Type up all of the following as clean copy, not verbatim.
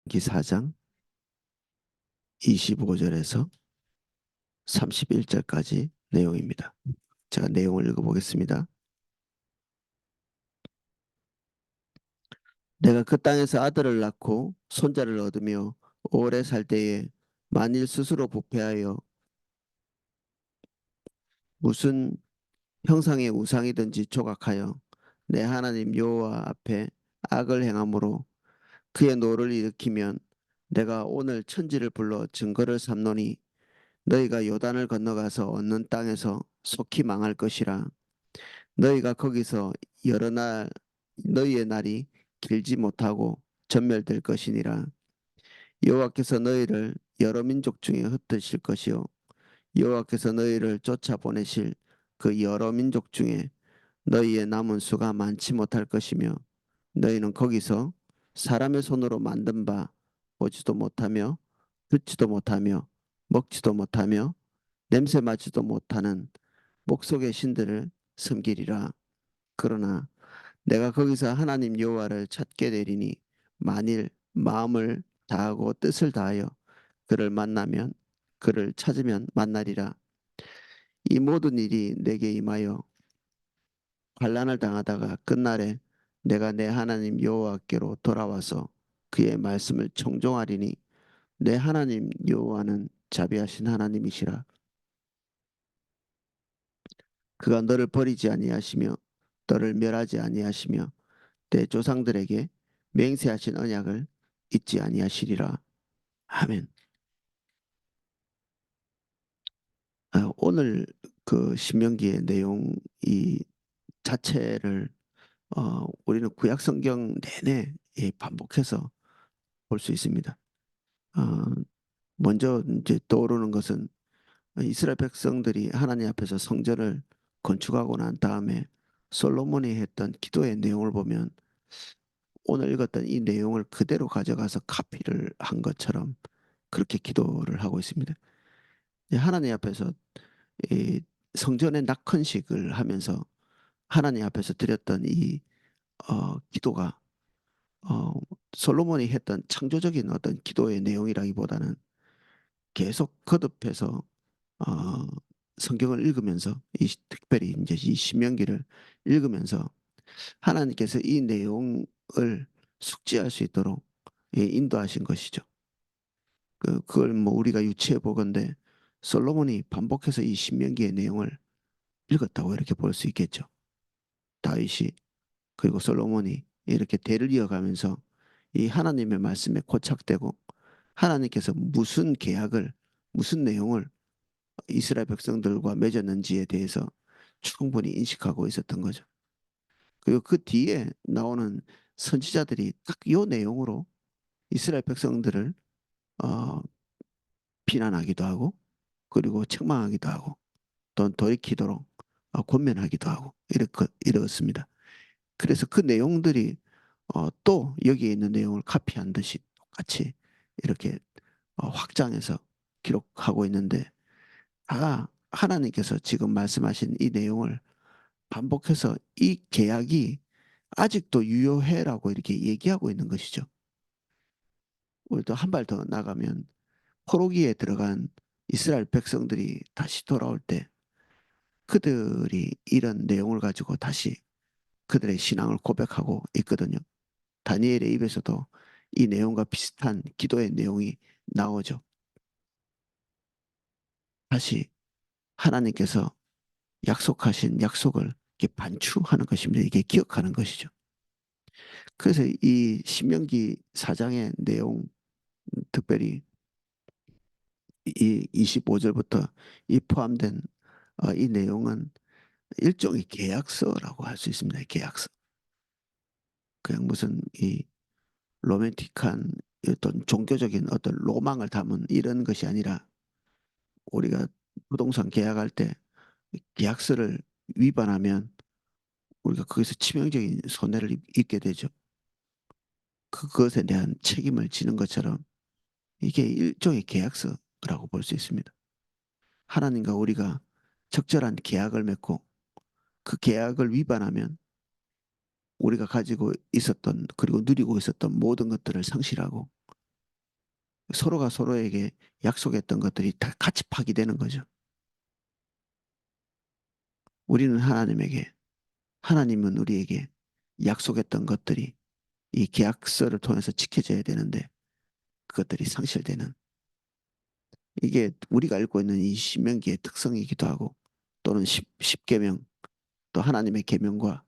기 4장 25절에서 31절까지 내용입니다. 제가 내용을 읽어보겠습니다. 내가 그 땅에서 아들을 낳고 손자를 얻으며 오래 살 때에 만일 스스로 부패하여 무슨 형상의 우상이든지 조각하여 내 하나님 여호와 앞에 악을 행함으로 그의 노를 일으키면 내가 오늘 천지를 불러 증거를 삼노니 너희가 요단을 건너가서 얻는 땅에서 속히 망할 것이라. 너희가 거기서 여러 날 너희의 날이 길지 못하고 전멸될 것이니라. 여호와께서 너희를 여러 민족 중에 흩으실 것이요 여호와께서 너희를 쫓아보내실 그 여러 민족 중에 너희의 남은 수가 많지 못할 것이며 너희는 거기서 사람의 손으로 만든 바 보지도 못하며 듣지도 못하며 먹지도 못하며 냄새 맡지도 못하는 목석의 신들을 섬기리라. 그러나 내가 거기서 하나님 여호와를 찾게 되리니 만일 마음을 다하고 뜻을 다하여 그를 만나면 그를 찾으면 만나리라. 이 모든 일이 내게 임하여 환난을 당하다가 끝날에 내가 내 하나님 여호와께로 돌아와서 그의 말씀을 청종하리니 내 하나님 여호와는 자비하신 하나님이시라. 그가 너를 버리지 아니하시며 너를 멸하지 아니하시며 내 조상들에게 맹세하신 언약을 잊지 아니하시리라. 아멘. 오늘 그 신명기의 내용 이 자체를 우리는 구약 성경 내내 반복해서 볼 수 있습니다. 어, 먼저 이제 떠오르는 것은 이스라엘 백성들이 하나님 앞에서 성전을 건축하고 난 다음에 솔로몬이 했던 기도의 내용을 보면 오늘 읽었던 이 내용을 그대로 가져가서 카피를 한 것처럼 그렇게 기도를 하고 있습니다. 하나님 앞에서 이 성전의 낙헌식을 하면서 하나님 앞에서 드렸던 이 기도가 어, 솔로몬이 했던 창조적인 어떤 기도의 내용이라기보다는 계속 거듭해서 어, 성경을 읽으면서 특별히 이제 이 신명기를 읽으면서 하나님께서 이 내용을 숙지할 수 있도록 인도하신 것이죠. 그걸 뭐 우리가 유추해 보건대 솔로몬이 반복해서 이 신명기의 내용을 읽었다고 이렇게 볼 수 있겠죠. 다윗이 그리고 솔로몬이 이렇게 대를 이어가면서 이 하나님의 말씀에 고착되고 하나님께서 무슨 계약을 무슨 내용을 이스라엘 백성들과 맺었는지에 대해서 충분히 인식하고 있었던 거죠. 그리고 그 뒤에 나오는 선지자들이 딱 이 내용으로 이스라엘 백성들을 어, 비난하기도 하고 그리고 책망하기도 하고 또 돌이키도록 권면하기도 하고 이렇습니다. 그래서 그 내용들이 또 여기에 있는 내용을 카피한 듯이 똑같이 이렇게 확장해서 기록하고 있는데 다 하나님께서 지금 말씀하신 이 내용을 반복해서 이 계약이 아직도 유효해라고 이렇게 얘기하고 있는 것이죠. 우리도 한 발 더 나가면 포로기에 들어간 이스라엘 백성들이 다시 돌아올 때 그들이 이런 내용을 가지고 다시 그들의 신앙을 고백하고 있거든요. 다니엘의 입에서도 이 내용과 비슷한 기도의 내용이 나오죠. 다시 하나님께서 약속하신 약속을 이렇게 반추하는 것입니다. 이게 기억하는 것이죠. 그래서 이 신명기 4장의 내용, 특별히 이 25절부터 이 포함된 이 내용은 일종의 계약서라고 할 수 있습니다. 계약서. 그냥 무슨 이 로맨틱한 어떤 종교적인 어떤 로망을 담은 이런 것이 아니라 우리가 부동산 계약할 때 계약서를 위반하면 우리가 거기서 치명적인 손해를 입게 되죠. 그것에 대한 책임을 지는 것처럼 이게 일종의 계약서라고 볼 수 있습니다. 하나님과 우리가 적절한 계약을 맺고 그 계약을 위반하면 우리가 가지고 있었던 그리고 누리고 있었던 모든 것들을 상실하고 서로가 서로에게 약속했던 것들이 다 같이 파기되는 거죠. 우리는 하나님에게, 하나님은 우리에게 약속했던 것들이 이 계약서를 통해서 지켜져야 되는데 그것들이 상실되는, 이게 우리가 알고 있는 이 신명기의 특성이기도 하고 또는 십계명, 또 하나님의 계명과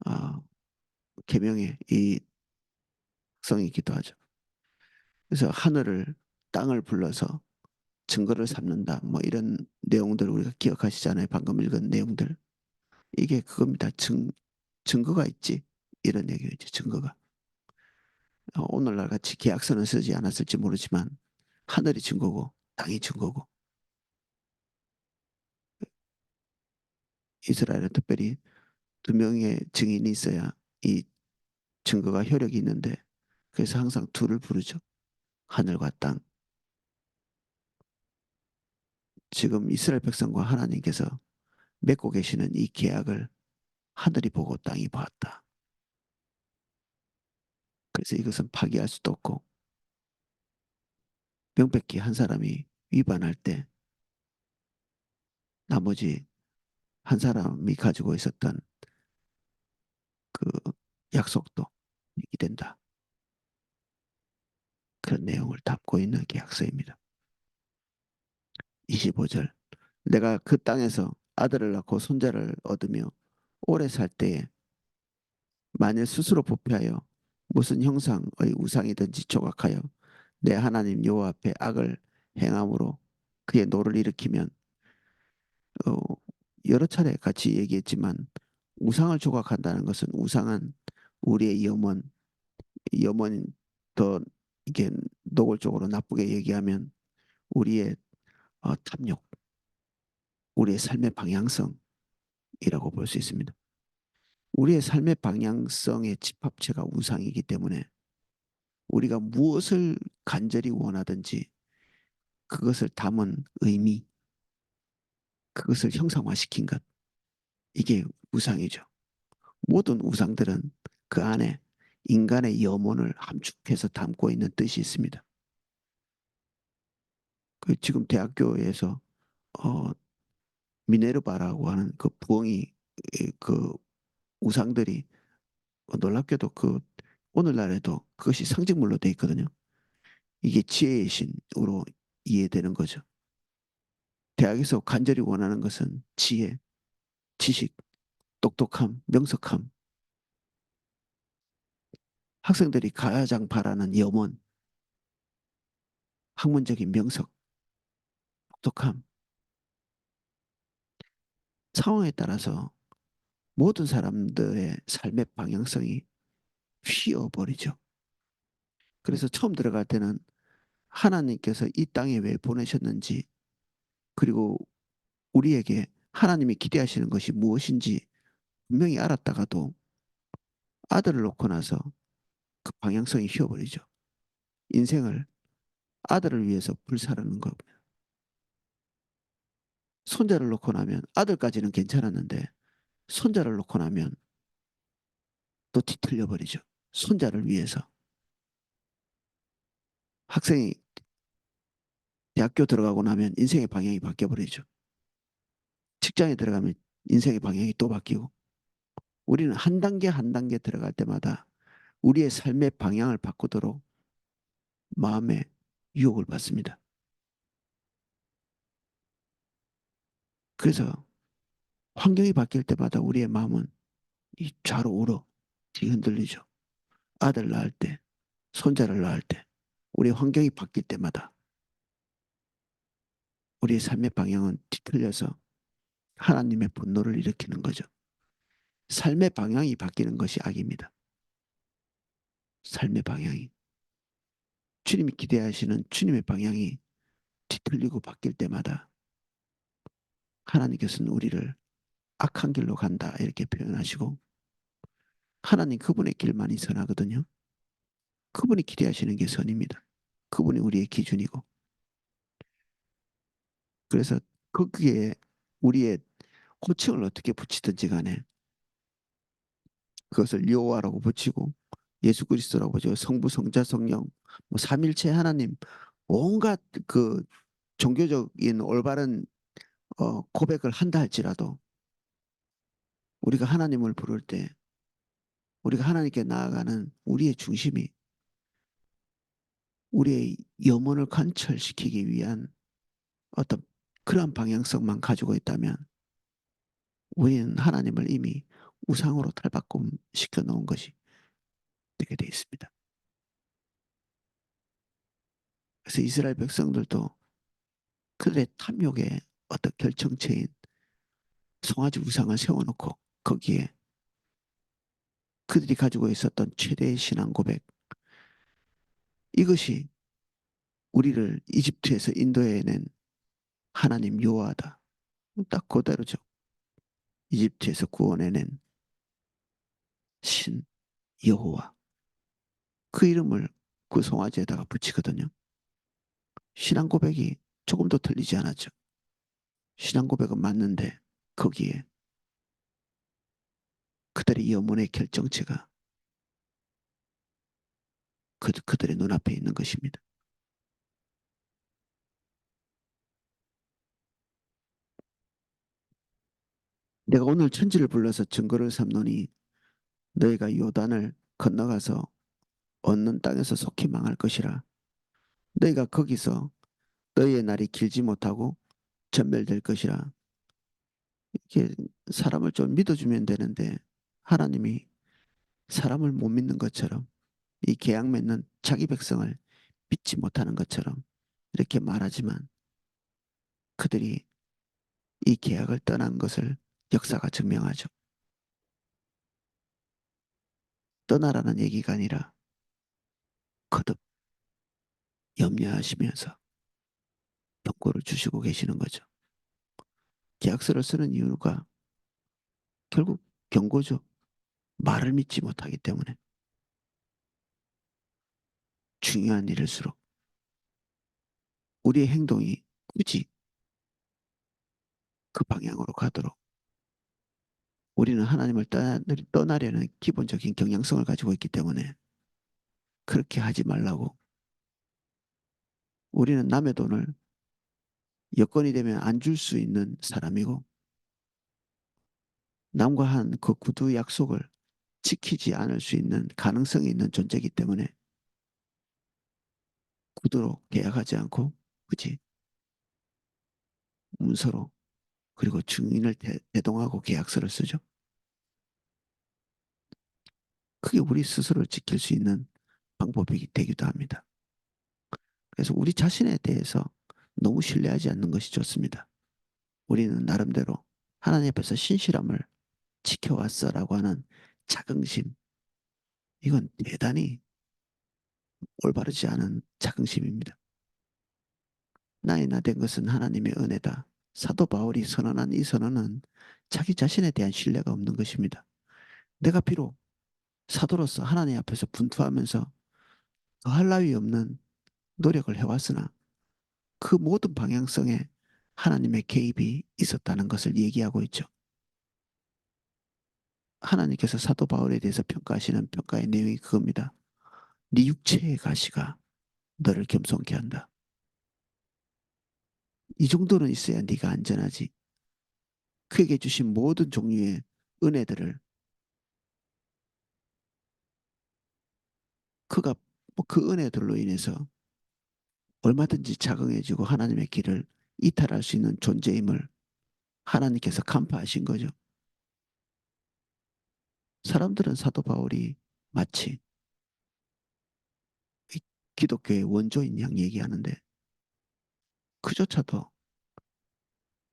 어, 계명의 이 특성이기도 하죠. 그래서 하늘을, 땅을 불러서 증거를 삼는다. 뭐 이런 내용들 우리가 기억하시잖아요. 방금 읽은 내용들. 이게 그겁니다. 증거가 있지. 이런 얘기죠. 증거가. 오늘날 같이 계약서는 쓰지 않았을지 모르지만 하늘이 증거고 땅이 증거고, 이스라엘은 특별히 두 명의 증인이 있어야 이 증거가 효력이 있는데, 그래서 항상 둘을 부르죠. 하늘과 땅. 지금 이스라엘 백성과 하나님께서 맺고 계시는 이 계약을 하늘이 보고 땅이 보았다. 그래서 이것은 파기할 수도 없고, 명백히 한 사람이 위반할 때 나머지 한 사람이 가지고 있었던 그 약속도 이기된다. 그런 내용을 담고 있는 계약서입니다. 25절. 내가 그 땅에서 아들을 낳고 손자를 얻으며 오래 살 때에 만일 스스로 부패하여 무슨 형상의 우상이든지 조각하여 내 하나님 여호와 앞에 악을 행함으로 그의 노를 일으키면, 어, 여러 차례 같이 얘기했지만 우상을 조각한다는 것은, 우상은 우리의 염원 더 이게 노골적으로 나쁘게 얘기하면 우리의 탐욕, 우리의 삶의 방향성이라고 볼 수 있습니다. 우리의 삶의 방향성의 집합체가 우상이기 때문에 우리가 무엇을 간절히 원하든지 그것을 담은 의미, 그것을 형상화시킨 것, 이게 우상이죠. 모든 우상들은 그 안에 인간의 염원을 함축해서 담고 있는 뜻이 있습니다. 그 지금 대학교에서 어, 미네르바라고 하는 그 부엉이, 그 우상들이 놀랍게도 그 오늘날에도 그것이 상징물로 돼 있거든요. 이게 지혜의 신으로 이해되는 거죠. 대학에서 간절히 원하는 것은 지혜, 지식, 똑똑함, 명석함, 학생들이 가장 바라는 염원, 학문적인 명석, 똑똑함, 상황에 따라서 모든 사람들의 삶의 방향성이 휘어버리죠. 그래서 처음 들어갈 때는 하나님께서 이 땅에 왜 보내셨는지, 그리고 우리에게 하나님이 기대하시는 것이 무엇인지 분명히 알았다가도 아들을 놓고 나서 그 방향성이 휘어버리죠. 인생을 아들을 위해서 불사르는 겁니다. 손자를 놓고 나면, 아들까지는 괜찮았는데 손자를 놓고 나면 또 뒤틀려 버리죠. 손자를 위해서. 학생이 대학교 들어가고 나면 인생의 방향이 바뀌어 버리죠. 직장에 들어가면 인생의 방향이 또 바뀌고, 우리는 한 단계 한 단계 들어갈 때마다 우리의 삶의 방향을 바꾸도록 마음의 유혹을 받습니다. 그래서 환경이 바뀔 때마다 우리의 마음은 이 좌로 우로 뒤흔들리죠. 아들 낳을 때, 손자를 낳을 때, 우리 환경이 바뀔 때마다 우리의 삶의 방향은 뒤틀려서 하나님의 분노를 일으키는 거죠. 삶의 방향이 바뀌는 것이 악입니다. 삶의 방향이. 주님이 기대하시는 주님의 방향이 뒤틀리고 바뀔 때마다 하나님께서는 우리를 악한 길로 간다 이렇게 표현하시고, 하나님 그분의 길만이 선하거든요. 그분이 기대하시는 게 선입니다. 그분이 우리의 기준이고, 그래서 거기에 우리의 호칭을 어떻게 붙이든지 간에 그것을 여호와라고 붙이고 예수 그리스도라고 붙이고 성부 성자 성령 뭐 삼일체 하나님, 온갖 그 종교적인 올바른 고백을 한다 할지라도 우리가 하나님을 부를 때 우리가 하나님께 나아가는 우리의 중심이 우리의 영혼을 관철시키기 위한 어떤 그러한 방향성만 가지고 있다면 우리는 하나님을 이미 우상으로 탈바꿈 시켜 놓은 것이 되게 돼 있습니다. 그래서 이스라엘 백성들도 그들의 탐욕의 어떤 결정체인 송아지 우상을 세워놓고 거기에 그들이 가지고 있었던 최대의 신앙 고백, 이것이 우리를 이집트에서 인도해낸 하나님 여호와다. 딱 그대로죠. 이집트에서 구원해낸 신 여호와. 그 이름을 그 송아지에다가 붙이거든요. 신앙 고백이 조금도 틀리지 않았죠. 신앙 고백은 맞는데 거기에 그들의 영혼의 결정체가 그들의 눈앞에 있는 것입니다. 내가 오늘 천지를 불러서 증거를 삼노니 너희가 요단을 건너가서 얻는 땅에서 속히 망할 것이라. 너희가 거기서 너희의 날이 길지 못하고 전멸될 것이라. 이렇게 사람을 좀 믿어주면 되는데 하나님이 사람을 못 믿는 것처럼 이 계약 맺는 자기 백성을 믿지 못하는 것처럼 이렇게 말하지만 그들이 이 계약을 떠난 것을 역사가 증명하죠. 떠나라는 얘기가 아니라 거듭 염려하시면서 경고를 주시고 계시는 거죠. 계약서를 쓰는 이유가 결국 경고죠. 말을 믿지 못하기 때문에 중요한 일일수록 우리의 행동이 굳이 그 방향으로 가도록 우리는 하나님을 떠나려는 기본적인 경향성을 가지고 있기 때문에 그렇게 하지 말라고. 우리는 남의 돈을 여건이 되면 안 줄 수 있는 사람이고 남과 한 그 구두 약속을 지키지 않을 수 있는 가능성이 있는 존재이기 때문에 구두로 계약하지 않고 굳이 문서로 그리고 증인을 대동하고 계약서를 쓰죠. 그게 우리 스스로를 지킬 수 있는 방법이 되기도 합니다. 그래서 우리 자신에 대해서 너무 신뢰하지 않는 것이 좋습니다. 우리는 나름대로 하나님 앞에서 신실함을 지켜왔어라고 하는 자긍심, 이건 대단히 올바르지 않은 자긍심입니다. 나의 나 된 것은 하나님의 은혜다. 사도 바울이 선언한 이 선언은 자기 자신에 대한 신뢰가 없는 것입니다. 내가 비록 사도로서 하나님 앞에서 분투하면서 더할 나위 없는 노력을 해왔으나 그 모든 방향성에 하나님의 개입이 있었다는 것을 얘기하고 있죠. 하나님께서 사도 바울에 대해서 평가하시는 평가의 내용이 그겁니다. 네 육체의 가시가 너를 겸손케 한다. 이 정도는 있어야 네가 안전하지. 그에게 주신 모든 종류의 은혜들을 그가 그 은혜들로 인해서 얼마든지 자긍해지고 하나님의 길을 이탈할 수 있는 존재임을 하나님께서 간파하신 거죠. 사람들은 사도 바울이 마치 기독교의 원조인 양 얘기하는데 그조차도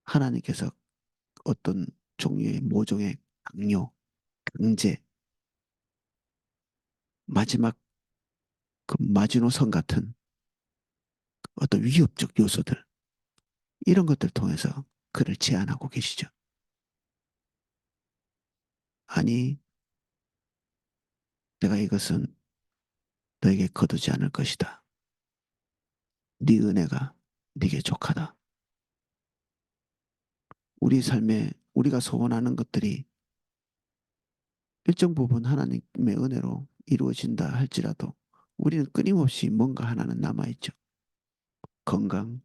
하나님께서 어떤 종류의 모종의 강요, 강제, 마지막 그 마지노선 같은 어떤 위협적 요소들 이런 것들 통해서 그를 제한하고 계시죠. 아니, 내가 이것은 너에게 거두지 않을 것이다. 네 은혜가 네게 족하다. 우리 삶에 우리가 소원하는 것들이 일정 부분 하나님의 은혜로 이루어진다 할지라도 우리는 끊임없이 뭔가 하나는 남아있죠. 건강,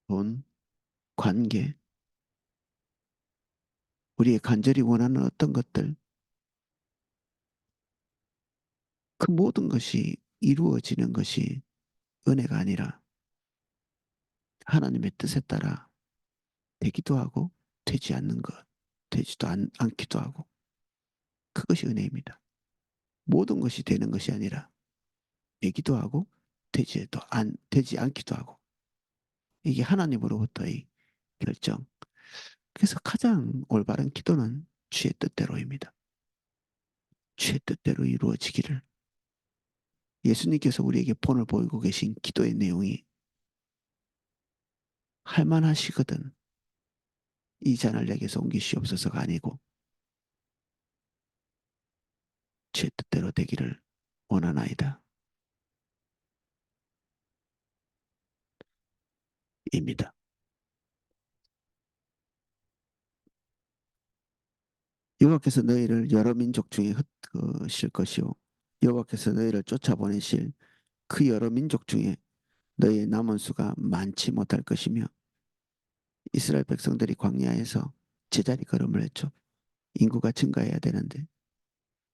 돈, 관계, 우리의 간절히 원하는 어떤 것들, 그 모든 것이 이루어지는 것이 은혜가 아니라 하나님의 뜻에 따라 되기도 하고 되지 않는 것, 되지도 않기도 하고 그것이 은혜입니다. 모든 것이 되는 것이 아니라 되기도 하고 되지 않기도 하고 이게 하나님으로부터의 결정. 그래서 가장 올바른 기도는 주의 뜻대로입니다. 주의 뜻대로 이루어지기를. 예수님께서 우리에게 본을 보이고 계신 기도의 내용이 할만하시거든 이 잔을 내게서 옮기시옵소서가 아니고 주의 뜻대로 되기를 원하나이다. 입니다. 여호와께서 너희를 여러 민족 중에 흩으실 것이요 여호와께서 너희를 쫓아보내실 그 여러 민족 중에 너희의 남은 수가 많지 못할 것이며 이스라엘 백성들이 광야에서 제자리 걸음을 했죠. 인구가 증가해야 되는데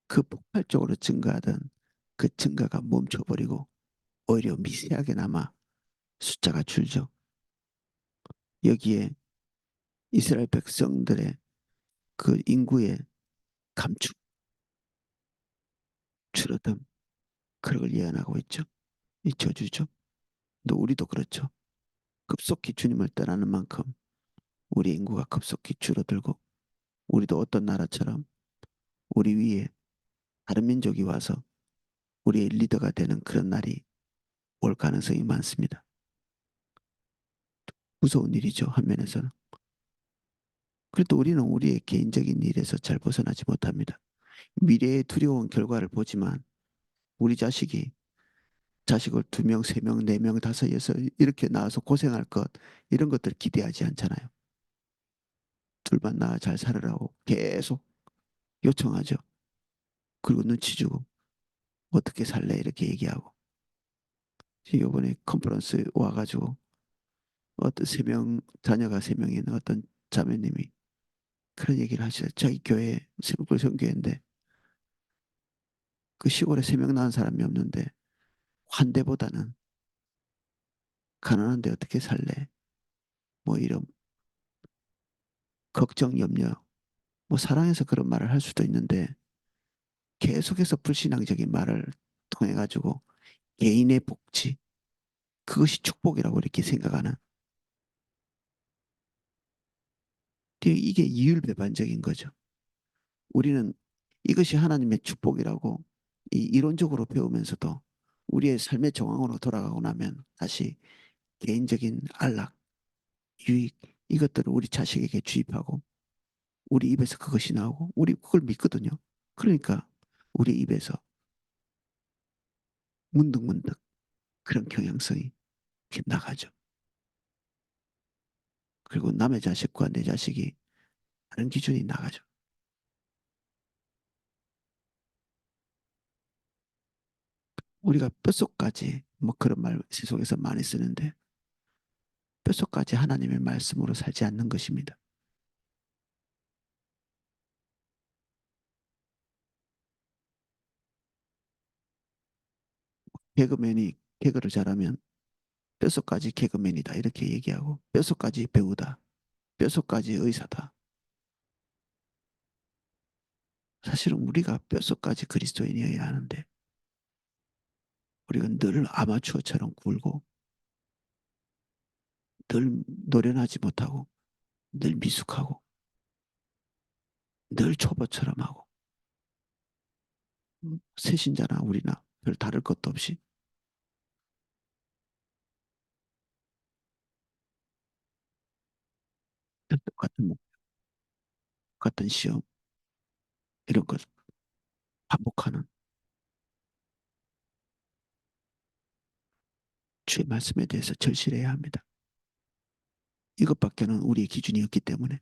그 폭발적으로 증가하던 그 증가가 멈춰버리고 오히려 미세하게 남아 숫자가 줄죠. 여기에 이스라엘 백성들의 그 인구의 감축, 줄어듦, 그런 걸 예언하고 있죠. 이 저주죠. 또 우리도 그렇죠. 급속히 주님을 떠나는 만큼 우리 인구가 급속히 줄어들고 우리도 어떤 나라처럼 우리 위에 다른 민족이 와서 우리의 리더가 되는 그런 날이 올 가능성이 많습니다. 무서운 일이죠, 한면에서는. 그래도 우리는 우리의 개인적인 일에서 잘 벗어나지 못합니다. 미래의 두려운 결과를 보지만 우리 자식을 두 명, 세 명, 네 명, 다섯, 여섯 이렇게 낳아서 고생할 것 이런 것들 기대하지 않잖아요. 둘만 낳아 잘 살으라고 계속 요청하죠. 그리고 눈치 주고 어떻게 살래 이렇게 얘기하고 이번에 컨퍼런스 와가지고 어떤 세 명 자녀가 세 명이 있는 어떤 자매님이 그런 얘기를 하시죠. 자기 교회 세북을 선교회인데 그 시골에 세 명 낳은 사람이 없는데 환대보다는 가난한데 어떻게 살래? 뭐 이런 걱정, 염려, 뭐 사랑해서 그런 말을 할 수도 있는데 계속해서 불신앙적인 말을 통해 가지고 개인의 복지 그것이 축복이라고 이렇게 생각하는 이게 이율배반적인 거죠. 우리는 이것이 하나님의 축복이라고 이론적으로 배우면서도 우리의 삶의 정황으로 돌아가고 나면 다시 개인적인 안락, 유익 이것들을 우리 자식에게 주입하고 우리 입에서 그것이 나오고 우리 그걸 믿거든요. 그러니까 우리 입에서 문득문득 그런 경향성이 이렇게 나가죠. 그리고 남의 자식과 내 자식이 다른 기준이 나가죠. 우리가 뼛속까지 뭐 그런 말 세속에서 많이 쓰는데 뼛속까지 하나님의 말씀으로 살지 않는 것입니다. 개그맨이 개그를 잘하면 뼛속까지 개그맨이다 이렇게 얘기하고 뼛속까지 배우다, 뼛속까지 의사다. 사실은 우리가 뼛속까지 그리스도인이어야 하는데 우리가 늘 아마추어처럼 굴고 늘 노련하지 못하고 늘 미숙하고 늘 초보처럼 하고 새신자나 우리나 별 다를 것도 없이 똑같은 목, 같은 시험 이런 걸 반복하는 주의 말씀에 대해서 절실해야 합니다. 이것밖에는 우리의 기준이 없기 때문에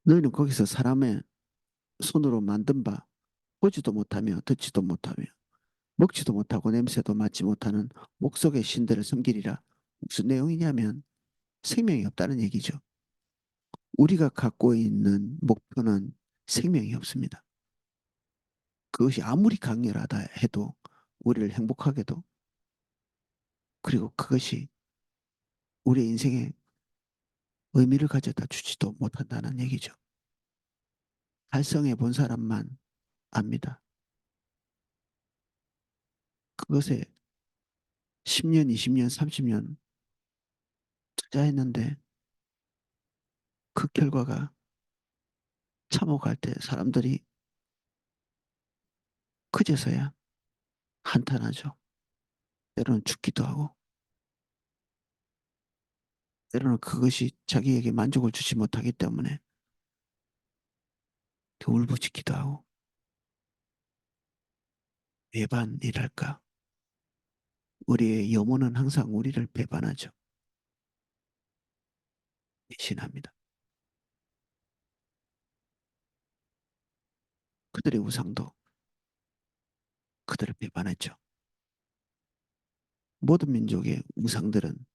너희는 거기서 사람의 손으로 만든 바 보지도 못하며 듣지도 못하며 먹지도 못하고 냄새도 맡지 못하는 목석의 신들을 섬기리라. 무슨 내용이냐면 생명이 없다는 얘기죠. 우리가 갖고 있는 목표는 생명이 없습니다. 그것이 아무리 강렬하다 해도 우리를 행복하게도 그리고 그것이 우리 인생에 의미를 가져다 주지도 못한다는 얘기죠. 달성해 본 사람만 압니다. 그것에 10년, 20년, 30년 투자했는데 그 결과가 참혹할 때 사람들이 그제서야 한탄하죠. 때로는 죽기도 하고, 때로는 그것이 자기에게 만족을 주지 못하기 때문에 울부짖기도 하고, 배반이랄까. 우리의 영혼은 항상 우리를 배반하죠. 배신합니다. 그들의 우상도 그들을 배반했죠. 모든 민족의 우상들은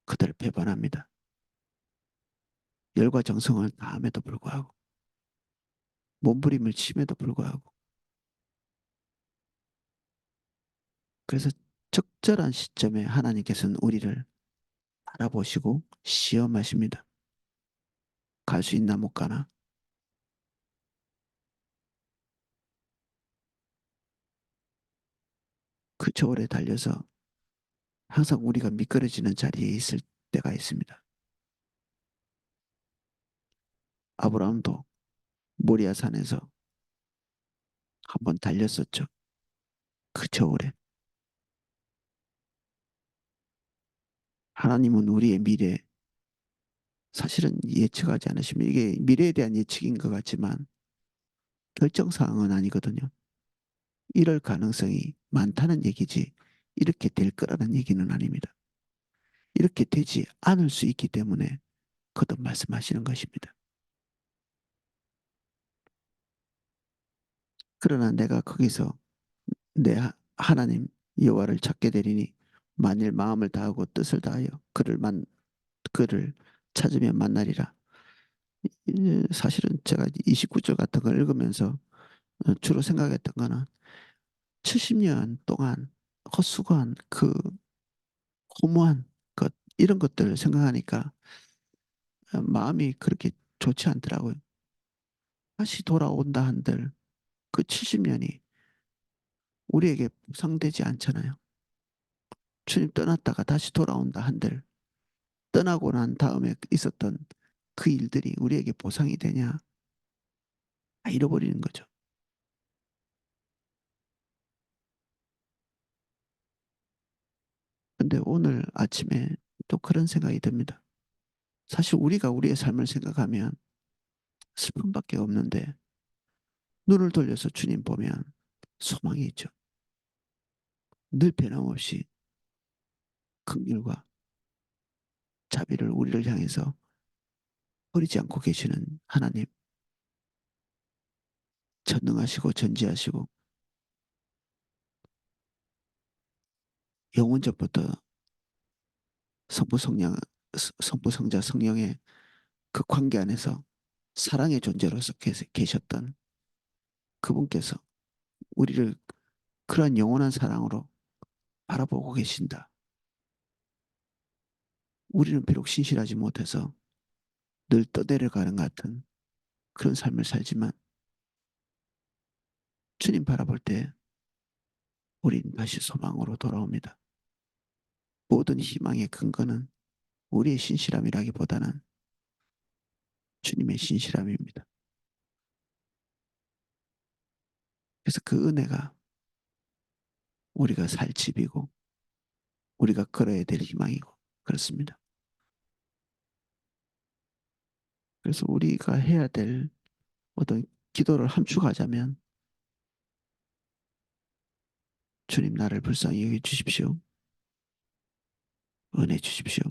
그들을 배반합니다. 열과 정성을 다함에도 불구하고, 몸부림을 침에도 불구하고, 그래서 적절한 시점에 하나님께서는 우리를 바라보시고 시험하십니다. 갈 수 있나 못 가나? 그 저울에 달려서 항상 우리가 미끄러지는 자리에 있을 때가 있습니다. 아브라함도 모리아 산에서 한번 달렸었죠. 그 저울에. 하나님은 우리의 미래, 사실은 예측하지 않으시면 이게 미래에 대한 예측인 것 같지만 결정사항은 아니거든요. 이럴 가능성이 많다는 얘기지 이렇게 될 거라는 얘기는 아닙니다. 이렇게 되지 않을 수 있기 때문에 거듭 말씀하시는 것입니다. 그러나 내가 거기서 내 하나님 여호와를 찾게 되리니 만일 마음을 다하고 뜻을 다하여 그를 찾으면 만나리라. 사실은 제가 29절 같은 걸 읽으면서 주로 생각했던 거는 70년 동안 헛수고한 그 허무한 것 이런 것들을 생각하니까 마음이 그렇게 좋지 않더라고요. 다시 돌아온다 한들 그 70년이 우리에게 보상되지 않잖아요. 주님 떠났다가 다시 돌아온다 한들 떠나고 난 다음에 있었던 그 일들이 우리에게 보상이 되냐? 다 잃어버리는 거죠. 근데 오늘 아침에 또 그런 생각이 듭니다. 사실 우리가 우리의 삶을 생각하면 슬픔밖에 없는데 눈을 돌려서 주님 보면 소망이 있죠. 늘 변함없이 긍휼과 자비를 우리를 향해서 버리지 않고 계시는 하나님, 전능하시고 전지하시고 영원전부터 성부 성령, 성부 성자 성령의 그 관계 안에서 사랑의 존재로서 계셨던 그분께서 우리를 그러한 영원한 사랑으로 바라보고 계신다. 우리는 비록 신실하지 못해서 늘 떠내려가는 것 같은 그런 삶을 살지만 주님 바라볼 때 우린 다시 소망으로 돌아옵니다. 모든 희망의 근거는 우리의 신실함이라기보다는 주님의 신실함입니다. 그래서 그 은혜가 우리가 살 집이고 우리가 걸어야 될 희망이고 그렇습니다. 그래서 우리가 해야 될 어떤 기도를 함축하자면 주님 나를 불쌍히 여겨 주십시오. 은혜 주십시오.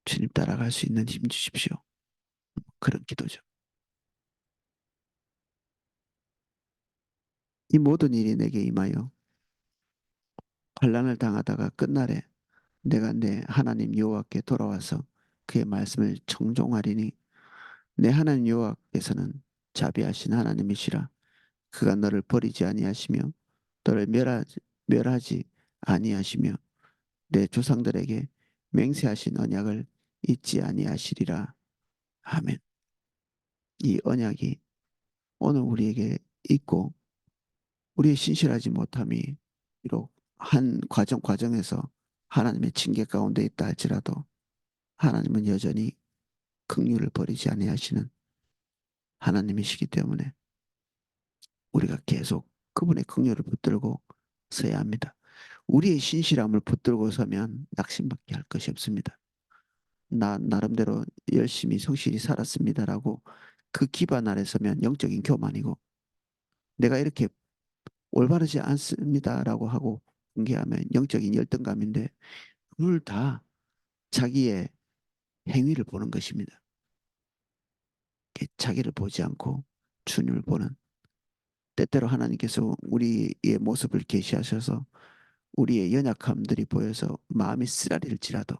주님 따라갈 수 있는 힘 주십시오. 그런 기도죠. 이 모든 일이 내게 임하여 환난을 당하다가 끝날에 내가 내 하나님 여호와께 돌아와서 그의 말씀을 청종하리니 내 하나님 여호와께서는 자비하신 하나님이시라. 그가 너를 버리지 아니하시며 너를 멸하지 아니하시며 내 조상들에게 맹세하신 언약을 잊지 아니하시리라. 아멘. 이 언약이 오늘 우리에게 있고 우리의 신실하지 못함이 비록 한 과정에서 하나님의 징계 가운데 있다 할지라도 하나님은 여전히 긍휼을 버리지 아니하시는 하나님이시기 때문에 우리가 계속 그분의 긍휼을 붙들고 서야 합니다. 우리의 신실함을 붙들고 서면 낙심밖에 할 것이 없습니다. 나 나름대로 열심히 성실히 살았습니다라고 그 기반 아래 서면 영적인 교만이고 내가 이렇게 올바르지 않습니다라고 하고 공개하면 영적인 열등감인데 둘 다 자기의 행위를 보는 것입니다. 자기를 보지 않고 주님을 보는 때때로 하나님께서 우리의 모습을 계시하셔서 우리의 연약함들이 보여서 마음이 쓰라릴지라도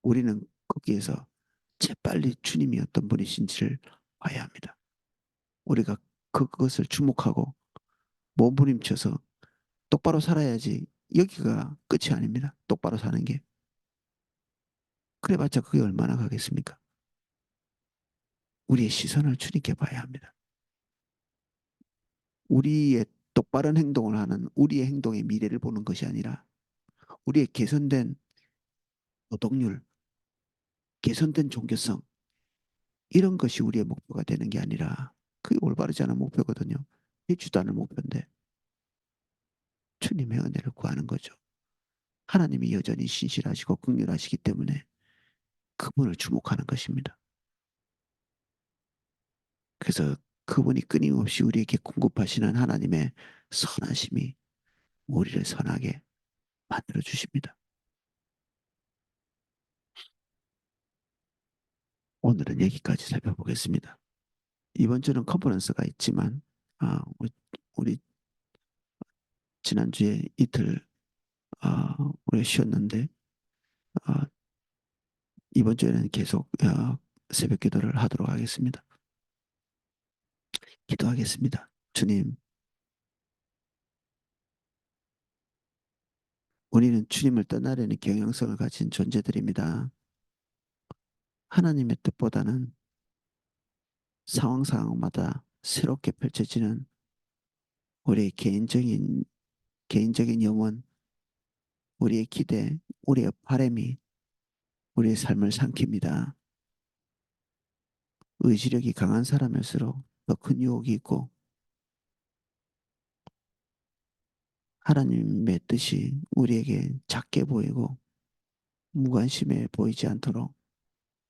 우리는 거기에서 재빨리 주님이 어떤 분이신지를 봐야 합니다. 우리가 그것을 주목하고 몸부림쳐서 똑바로 살아야지 여기가 끝이 아닙니다. 똑바로 사는 게. 그래봤자 그게 얼마나 가겠습니까? 우리의 시선을 주님께 봐야 합니다. 우리의 똑바른 행동을 하는 우리의 행동의 미래를 보는 것이 아니라 우리의 개선된 노동률, 개선된 종교성 이런 것이 우리의 목표가 되는 게 아니라 그게 올바르지 않은 목표거든요. 해주도 않을 목표인데 주님의 은혜를 구하는 거죠. 하나님이 여전히 신실하시고 긍휼하시기 때문에 그분을 주목하는 것입니다. 그래서 그분이 끊임없이 우리에게 공급하시는 하나님의 선하심이 우리를 선하게 만들어 주십니다. 오늘은 여기까지 살펴보겠습니다. 이번 주는 컨퍼런스가 있지만 우리 지난주에 이틀 우리 쉬었는데 아, 이번 주에는 계속 새벽 기도를 하도록 하겠습니다. 기도하겠습니다. 주님, 우리는 주님을 떠나려는 경향성을 가진 존재들입니다. 하나님의 뜻보다는 상황마다 새롭게 펼쳐지는 우리의 개인적인 염원, 우리의 기대, 우리의 바람이 우리의 삶을 삼킵니다. 의지력이 강한 사람일수록 더 큰 유혹이 있고 하나님의 뜻이 우리에게 작게 보이고 무관심해 보이지 않도록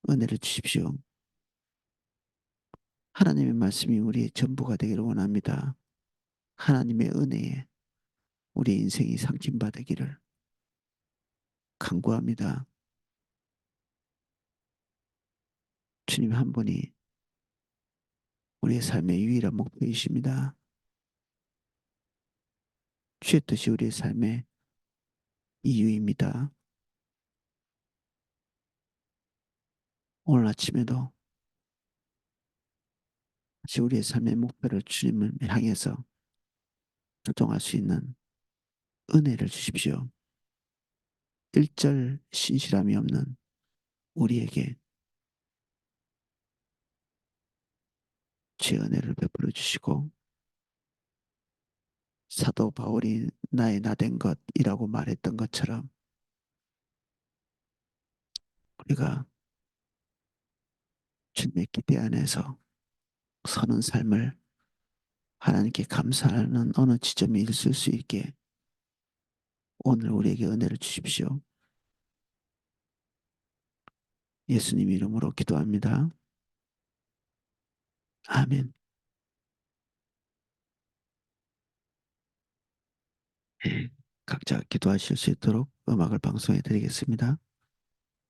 은혜를 주십시오. 하나님의 말씀이 우리의 전부가 되기를 원합니다. 하나님의 은혜에 우리 인생이 상kim받기를 간구합니다. 주님 한 분이 우리의 삶의 유일한 목표이십니다. 주의 뜻이 우리의 삶의 이유입니다. 오늘 아침에도 다시 우리의 삶의 목표를 주님을 향해서 조정할 수 있는 은혜를 주십시오. 일절 신실함이 없는 우리에게 주의 은혜를 베풀어 주시고 사도 바울이 나의 나된 것이라고 말했던 것처럼 우리가 주님의 기대 안에서 서는 삶을 하나님께 감사하는 어느 지점에 있을 수 있게 오늘 우리에게 은혜를 주십시오. 예수님 이름으로 기도합니다. 아멘. 네, 각자 기도하실 수 있도록 음악을 방송해 드리겠습니다.